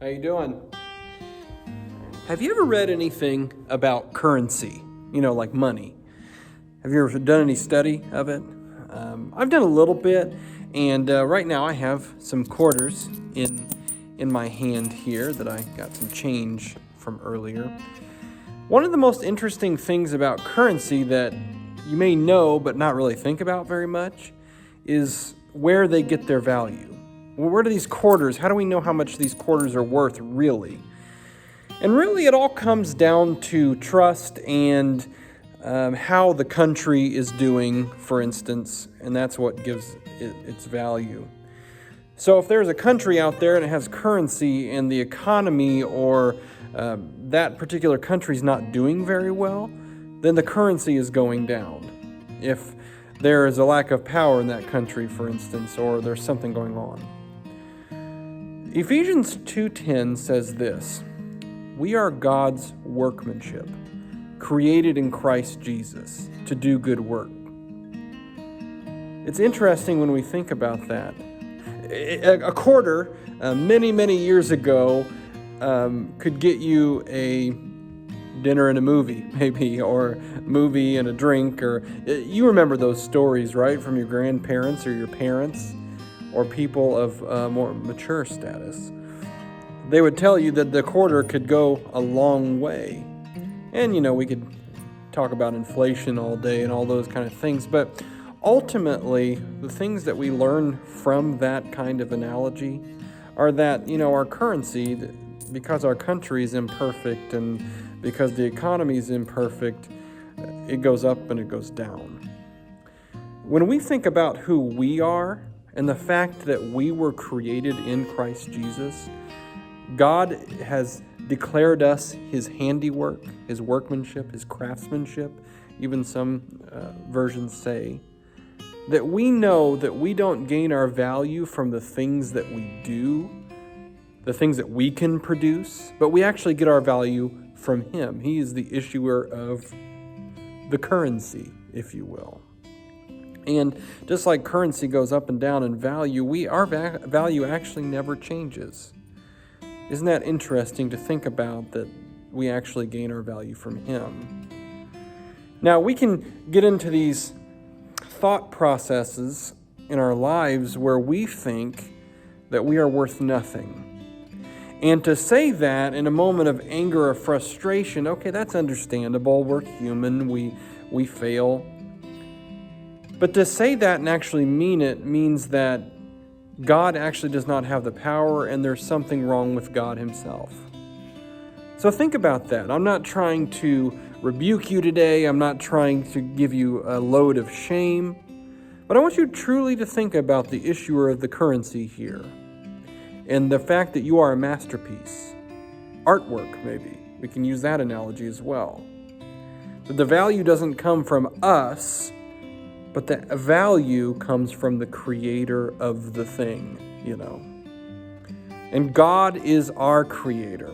How you doing? Have you ever read anything about currency? Like money. Have you ever done any study of it? I've done a little bit, and right now I have some quarters in my hand here that I got some change from earlier. One of the most interesting things about currency that you may know but not really think about very much is where they get their value. Well, where do these quarters, how do we know how much these quarters are worth really? And really it all comes down to trust and how the country is doing, for instance, and that's what gives it its value. So if there's a country out there and it has currency and the economy or that particular country is not doing very well, then the currency is going down. If there is a lack of power in that country, for instance, or there's something going on. Ephesians 2:10 says this: "We are God's workmanship, created in Christ Jesus to do good work." It's interesting when we think about that. A quarter, many years ago, could get you a dinner and a movie, maybe, or movie and a drink, or you remember those stories, right, from your grandparents or your parents or people of more mature status. They would tell you that the quarter could go a long way. And, we could talk about inflation all day and all those kind of things, but ultimately, the things that we learn from that kind of analogy are that, our currency, because our country is imperfect and because the economy is imperfect, it goes up and it goes down. When we think about who we are and the fact that we were created in Christ Jesus, God has declared us His handiwork, His workmanship, His craftsmanship. Even some versions say that we know that we don't gain our value from the things that we do, the things that we can produce, but we actually get our value from Him. He is the issuer of the currency, if you will. And just like currency goes up and down in value, our value actually never changes. Isn't that interesting to think about, that we actually gain our value from Him? Now, we can get into these thought processes in our lives where we think that we are worth nothing. And to say that in a moment of anger or frustration, okay, that's understandable. We're human. We fail. But to say that and actually mean it means that God actually does not have the power and there's something wrong with God Himself. So think about that. I'm not trying to rebuke you today. I'm not trying to give you a load of shame. But I want you truly to think about the issuer of the currency here and the fact that you are a masterpiece. Artwork, maybe. We can use that analogy as well. That the value doesn't come from us, but the value comes from the creator of the thing, And God is our creator.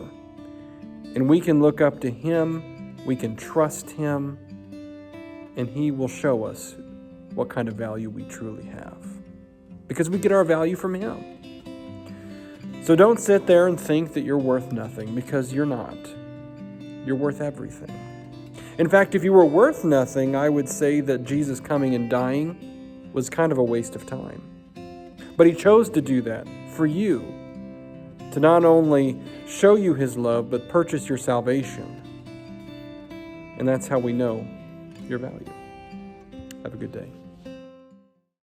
And we can look up to Him, we can trust Him, and He will show us what kind of value we truly have. Because we get our value from Him. So don't sit there and think that you're worth nothing, because you're not. You're worth everything. In fact, if you were worth nothing, I would say that Jesus coming and dying was kind of a waste of time. But He chose to do that for you, to not only show you His love, but purchase your salvation. And that's how we know your value. Have a good day.